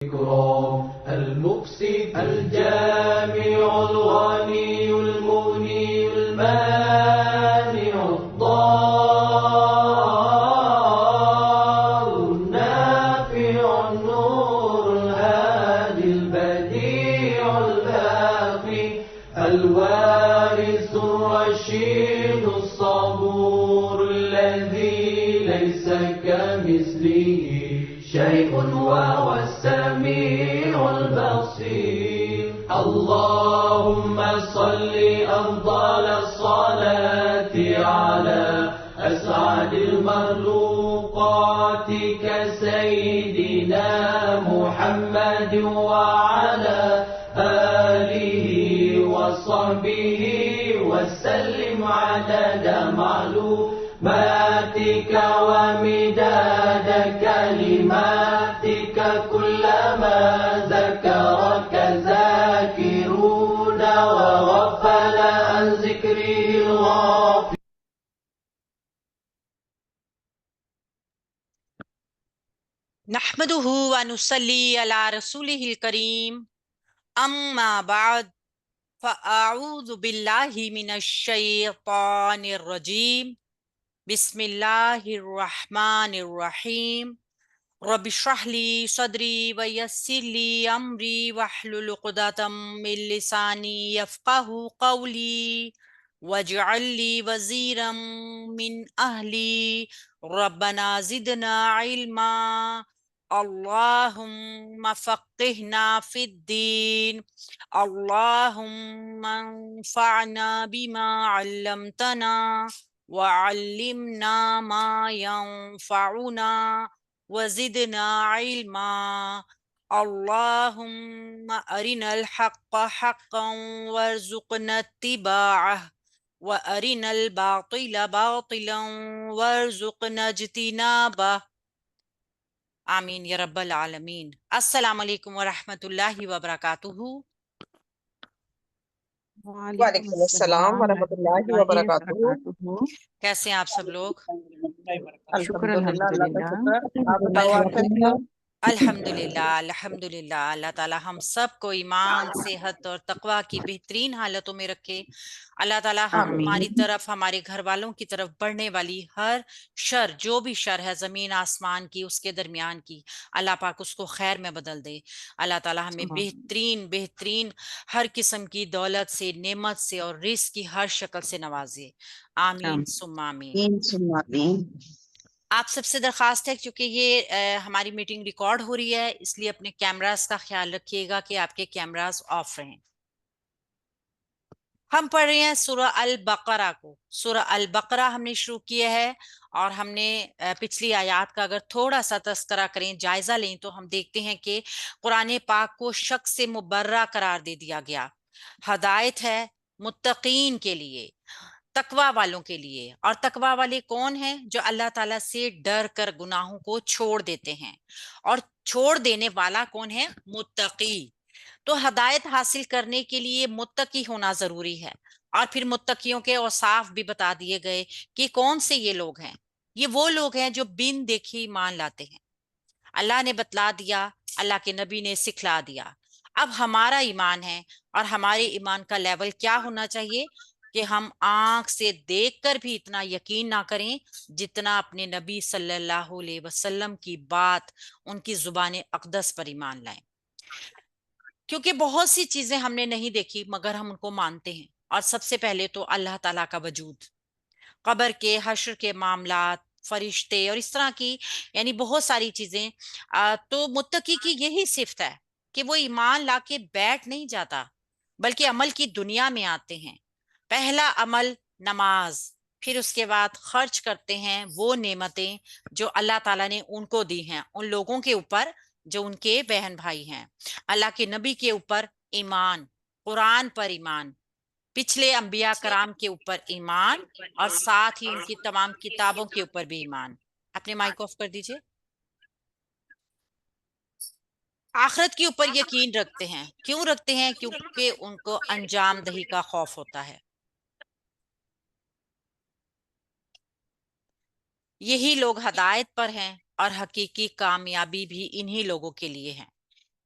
المقسط الجامع الغني المغني المانع الضار النافع النور الهادي البديع الباقي الوارث الرشيد الصبور الذي ليس كمثله شيء وهو السميع البصير. اللهم صل أفضل الصلاة على أسعد المخلوقات كسيدنا محمد وعلى آله وصحبه وسلم عدد معلوماتك ومداد كلماتك كلما ذكرك ذاكرون وغفل عن ذكره الغافلون. نحمده ونصلي على رسوله الكريم أما بعد فأعوذ بالله من الشيطان الرجيم بسم الله الرحمن الرحيم رب اشرح لي صدري ويسر لي أمري واحلل عقدة من لساني يفقه قولي واجعل لي وزيرا من أهلي ربنا زدنا علما اللهم فقهنا في الدين اللهم انفعنا بما علمتنا وعلمنا ما ينفعنا وزدنا علما اللهم أرنا الحق حقا وارزقنا اتباعه وأرنا الباطل باطلا وارزقنا اجتنابه آمین یا رب العالمین. السلام علیکم ورحمۃ اللہ وبرکاتہ. وعلیکم السلام ورحمۃ اللہ وبرکاتہ. کیسے ہیں آپ سب لوگ؟ الحمدللہ، اللہ کا شکر. آپ بتاؤ، آپ کیسے ہو؟ الحمدللہ الحمدللہ. اللہ تعالی ہم سب کو ایمان، صحت اور تقوی کی بہترین حالتوں میں رکھے. اللہ تعالی ہماری طرف، ہمارے گھر والوں کی طرف بڑھنے والی ہر شر، جو بھی شر ہے زمین آسمان کی، اس کے درمیان کی، اللہ پاک اس کو خیر میں بدل دے. اللہ تعالی ہمیں بہترین بہترین ہر قسم کی دولت سے، نعمت سے اور رزق کی ہر شکل سے نوازے. آمین ثم آمین. آپ سب سے درخواست ہے، کیونکہ یہ ہماری میٹنگ ریکارڈ ہو رہی ہے، اس لیے اپنے کیمراز کا خیال رکھیے گا کہ آپ کے کیمراز آف رہیں. ہم پڑھ رہے ہیں سورہ البقرہ کو. سورہ البقرہ ہم نے شروع کیا ہے، اور ہم نے پچھلی آیات کا اگر تھوڑا سا تذکرہ کریں، جائزہ لیں، تو ہم دیکھتے ہیں کہ قرآن پاک کو شک سے مبرہ قرار دے دیا گیا. ہدایت ہے متقین کے لیے، تقوی والوں کے لیے. اور تقوی والے کون ہیں؟ جو اللہ تعالیٰ سے ڈر کر گناہوں کو چھوڑ دیتے ہیں. اور چھوڑ دینے والا کون ہے؟ متقی. تو ہدایت حاصل کرنے کے لیے متقی ہونا ضروری ہے. اور پھر متقیوں کے اوصاف بھی بتا دیے گئے کہ کون سے یہ لوگ ہیں. یہ وہ لوگ ہیں جو بن دیکھی ایمان لاتے ہیں. اللہ نے بتلا دیا، اللہ کے نبی نے سکھلا دیا. اب ہمارا ایمان ہے، اور ہمارے ایمان کا لیول کیا ہونا چاہیے کہ ہم آنکھ سے دیکھ کر بھی اتنا یقین نہ کریں جتنا اپنے نبی صلی اللہ علیہ وسلم کی بات، ان کی زبان اقدس پر ایمان لائیں. کیونکہ بہت سی چیزیں ہم نے نہیں دیکھی مگر ہم ان کو مانتے ہیں. اور سب سے پہلے تو اللہ تعالیٰ کا وجود، قبر کے، حشر کے معاملات، فرشتے اور اس طرح کی یعنی بہت ساری چیزیں. تو متقی کی یہی صفت ہے کہ وہ ایمان لا کے بیٹھ نہیں جاتا، بلکہ عمل کی دنیا میں آتے ہیں. پہلا عمل نماز، پھر اس کے بعد خرچ کرتے ہیں وہ نعمتیں جو اللہ تعالیٰ نے ان کو دی ہیں، ان لوگوں کے اوپر جو ان کے بہن بھائی ہیں. اللہ کے نبی کے اوپر ایمان، قرآن پر ایمان، پچھلے انبیاء کرام کے اوپر ایمان، اور ساتھ ہی ان کی تمام کتابوں کے اوپر بھی ایمان. اپنے مائک آف کر دیجئے. آخرت کے اوپر یقین رکھتے ہیں. کیوں رکھتے ہیں؟ کیونکہ ان کو انجام دہی کا خوف ہوتا ہے. یہی لوگ ہدایت پر ہیں، اور حقیقی کامیابی بھی انہی لوگوں کے لیے ہیں.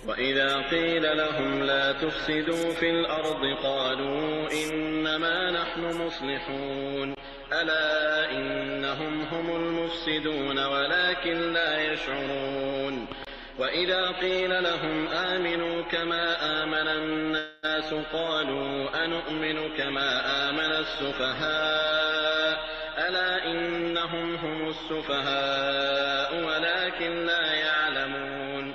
وإذا قيل لهم لا تفسدوا في الأرض قالوا إنما نحن مصلحون ألا إنهم هم المفسدون ولكن لا يشعرون وإذا قيل لهم آمنوا كما آمن الناس قالوا أنؤمن كما آمن السفهاء ألا إنهم هم السفهاء ولكن لا يعلمون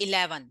11।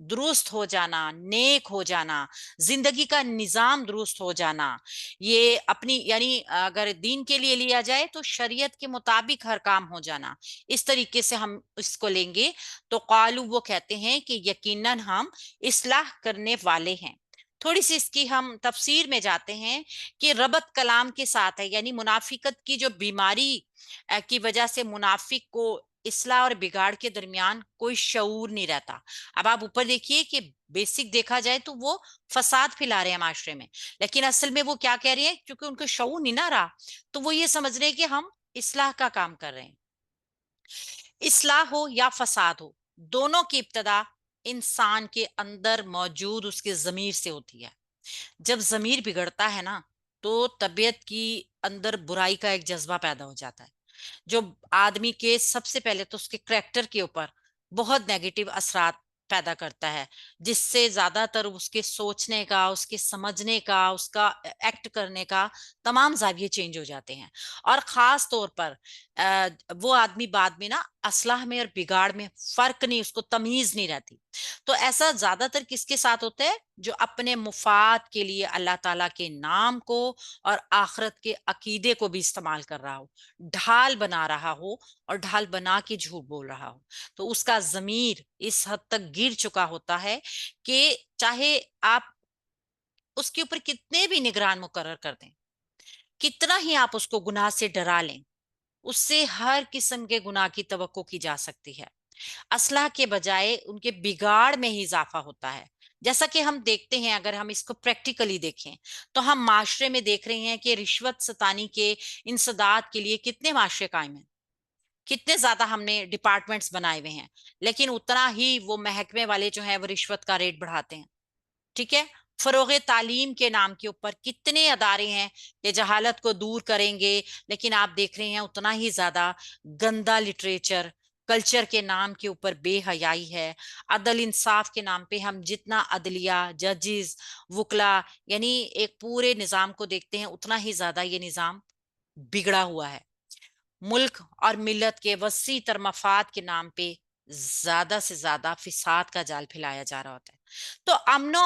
درست ہو جانا، نیک ہو جانا، زندگی کا نظام درست ہو جانا، یہ اپنی یعنی اگر دین کے لیے لیا جائے تو شریعت کے مطابق ہر کام ہو جانا، اس طریقے سے ہم اس کو لیں گے تو قالو وہ کہتے ہیں کہ یقیناً ہم اصلاح کرنے والے ہیں۔ تھوڑی سی اس کی ہم تفسیر میں جاتے ہیں کہ ربط کلام کے ساتھ ہے، یعنی منافقت کی جو بیماری کی وجہ سے منافق کو اصلاح اور بگاڑ کے درمیان کوئی شعور نہیں رہتا۔ اب آپ اوپر دیکھیے کہ بیسک دیکھا جائے تو وہ فساد پھیلا رہے ہیں معاشرے میں، لیکن اصل میں وہ کیا کہہ رہے ہیں، کیونکہ ان کو شعور نہیں نہ رہا تو وہ یہ سمجھ رہے ہیں کہ ہم اصلاح کا کام کر رہے ہیں۔ اصلاح ہو یا فساد ہو، دونوں کی ابتدا انسان کے اندر موجود اس کے ضمیر سے ہوتی ہے۔ جب ضمیر بگڑتا ہے نا تو طبیعت کی اندر برائی کا ایک جذبہ پیدا ہو جاتا ہے، جو آدمی کے سب سے پہلے تو اس کے کریکٹر کے اوپر بہت نیگیٹو اثرات پیدا کرتا ہے، جس سے زیادہ تر اس کے سوچنے کا، اس کے سمجھنے کا، اس کا ایکٹ کرنے کا تمام زاویے چینج ہو جاتے ہیں۔ اور خاص طور پر وہ آدمی بعد میں نا اصلاح میں اور بگاڑ میں فرق نہیں، اس کو تمیز نہیں رہتی۔ تو ایسا زیادہ تر کس کے ساتھ ہوتا ہے، جو اپنے مفاد کے لیے اللہ تعالیٰ کے نام کو اور آخرت کے عقیدے کو بھی استعمال کر رہا ہو، ڈھال بنا رہا ہو اور ڈھال بنا کے جھوٹ بول رہا ہو، تو اس کا ضمیر اس حد تک گر چکا ہوتا ہے کہ چاہے آپ اس کے اوپر کتنے بھی نگران مقرر کر دیں، کتنا ہی آپ اس کو گناہ سے ڈرا لیں، اس سے ہر قسم کے گناہ کی توقع کی جا سکتی ہے۔ اصلاح کے بجائے ان کے بگاڑ میں ہی اضافہ ہوتا ہے۔ جیسا کہ ہم دیکھتے ہیں، اگر ہم اس کو پریکٹیکلی دیکھیں تو ہم معاشرے میں دیکھ رہے ہیں کہ رشوت ستانی کے انسداد کے لیے کتنے معاشرے قائم ہیں، کتنے زیادہ ہم نے ڈپارٹمنٹس بنائے ہوئے ہیں، لیکن اتنا ہی وہ محکمے والے جو ہیں وہ رشوت کا ریٹ بڑھاتے ہیں۔ ٹھیک ہے، فروغ تعلیم کے نام کے اوپر کتنے ادارے ہیں کہ جہالت کو دور کریں گے، لیکن آپ دیکھ رہے ہیں اتنا ہی زیادہ گندا لٹریچر، کلچر کے نام کے اوپر بے حیائی ہے۔ عدل انصاف کے نام پہ ہم جتنا عدلیہ، ججز، وکلا، یعنی ایک پورے نظام کو دیکھتے ہیں، اتنا ہی زیادہ یہ نظام بگڑا ہوا ہے۔ ملک اور ملت کے وسیع تر مفاد کے نام پہ زیادہ سے زیادہ فساد کا جال پھیلایا جا رہا ہوتا ہے۔ تو امن و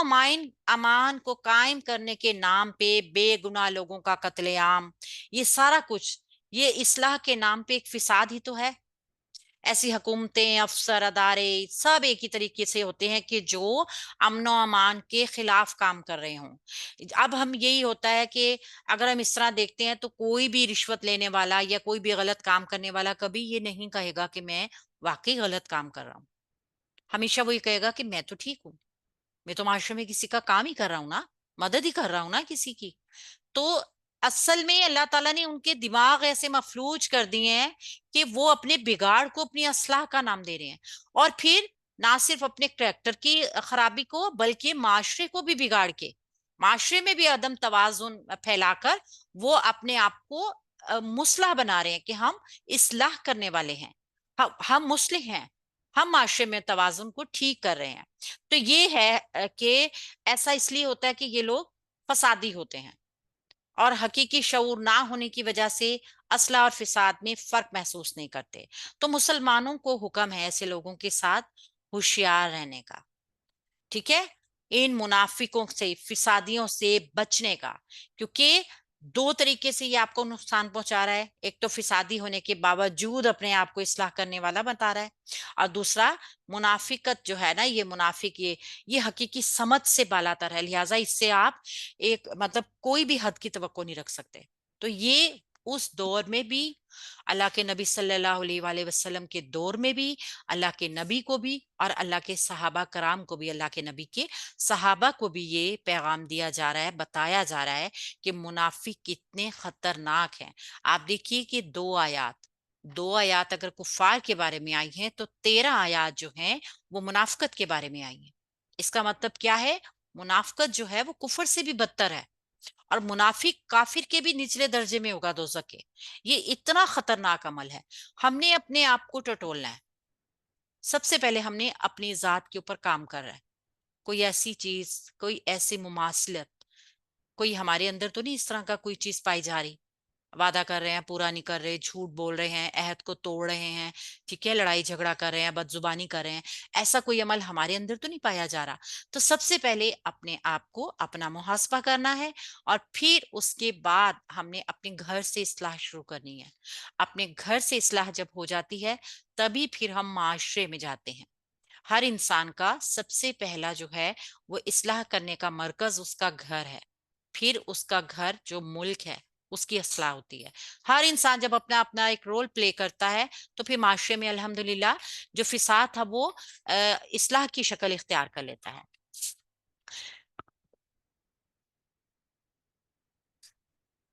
امان کو قائم کرنے کے نام پہ بے گناہ لوگوں کا قتل عام، یہ سارا کچھ یہ اصلاح کے نام پہ ایک فساد ہی تو ہے۔ ایسی حکومتیں، افسر، ادارے سب ایک ہی طریقے سے ہوتے ہیں کہ جو امن و امان کے خلاف کام کر رہے ہوں۔ اب ہم یہی ہوتا ہے کہ اگر ہم اس طرح دیکھتے ہیں تو کوئی بھی رشوت لینے والا یا کوئی بھی غلط کام کرنے والا کبھی یہ نہیں کہے گا کہ میں واقعی غلط کام کر رہا ہوں، ہمیشہ وہی کہے گا کہ میں تو ٹھیک ہوں، میں تو معاشرے میں کسی کا کام ہی کر رہا ہوں نا، مدد ہی کر رہا ہوں نا کسی کی۔ تو اصل میں اللہ تعالیٰ نے ان کے دماغ ایسے مفلوج کر دیے ہیں کہ وہ اپنے بگاڑ کو اپنی اصلاح کا نام دے رہے ہیں، اور پھر نہ صرف اپنے کریکٹر کی خرابی کو بلکہ معاشرے کو بھی بگاڑ کے، معاشرے میں بھی عدم توازن پھیلا کر وہ اپنے آپ کو مصلح بنا رہے ہیں کہ ہم اصلاح کرنے والے ہیں، ہم مصلح ہیں، ہم معاشرے میں توازن کو ٹھیک کر رہے ہیں۔ تو یہ ہے کہ ایسا اس لیے ہوتا ہے کہ یہ لوگ فسادی ہوتے ہیں، اور حقیقی شعور نہ ہونے کی وجہ سے اصلاح اور فساد میں فرق محسوس نہیں کرتے۔ تو مسلمانوں کو حکم ہے ایسے لوگوں کے ساتھ ہوشیار رہنے کا، ٹھیک ہے، ان منافقوں سے، فسادیوں سے بچنے کا، کیونکہ دو طریقے سے یہ آپ کو نقصان پہنچا رہا ہے۔ ایک تو فسادی ہونے کے باوجود اپنے آپ کو اصلاح کرنے والا بتا رہا ہے، اور دوسرا منافقت جو ہے نا، یہ منافق یہ حقیقی سمجھ سے بالا تر ہے، لہٰذا اس سے آپ ایک مطلب کوئی بھی حد کی توقع نہیں رکھ سکتے۔ تو یہ اس دور میں بھی، اللہ کے نبی صلی اللہ علیہ وآلہ وسلم کے دور میں بھی، اللہ کے نبی کو بھی اور اللہ کے صحابہ کرام کو بھی، اللہ کے نبی کے صحابہ کو بھی یہ پیغام دیا جا رہا ہے، بتایا جا رہا ہے کہ منافق کتنے خطرناک ہیں۔ آپ دیکھیے کہ دو آیات اگر کفار کے بارے میں آئی ہیں تو 13 آیات جو ہیں وہ منافقت کے بارے میں آئی ہیں۔ اس کا مطلب کیا ہے؟ منافقت جو ہے وہ کفر سے بھی بدتر ہے، اور منافق کافر کے بھی نچلے درجے میں ہوگا دوزخ کے۔ یہ اتنا خطرناک عمل ہے۔ ہم نے اپنے آپ کو ٹٹولنا ہے۔ سب سے پہلے ہم نے اپنی ذات کے اوپر کام کر رہا ہے۔ کوئی ایسی چیز، کوئی ایسی مماثلت، کوئی ہمارے اندر تو نہیں اس طرح کا کوئی چیز پائی جا رہی وعدہ کر رہے ہیں پورا نہیں کر رہے، جھوٹ بول رہے ہیں، عہد کو توڑ رہے ہیں، ٹھیک ہے، لڑائی جھگڑا کر رہے ہیں، بد زبانی کر رہے ہیں، ایسا کوئی عمل ہمارے اندر تو نہیں پایا جا رہا. تو سب سے پہلے اپنے آپ کو اپنا محاسبہ کرنا ہے، اور پھر اس کے بعد ہم نے اپنے گھر سے اصلاح شروع کرنی ہے. اپنے گھر سے اصلاح جب ہو جاتی ہے تبھی پھر ہم معاشرے میں جاتے ہیں. ہر انسان کا سب سے پہلا جو ہے وہ اصلاح کرنے کا مرکز اس کا گھر ہے، پھر اس کا گھر جو ملک ہے اس کی اصلاح ہوتی ہے. ہر انسان جب اپنا اپنا ایک رول پلے کرتا ہے تو پھر معاشرے میں الحمدللہ جو فساد تھا وہ اصلاح کی شکل اختیار کر لیتا ہے.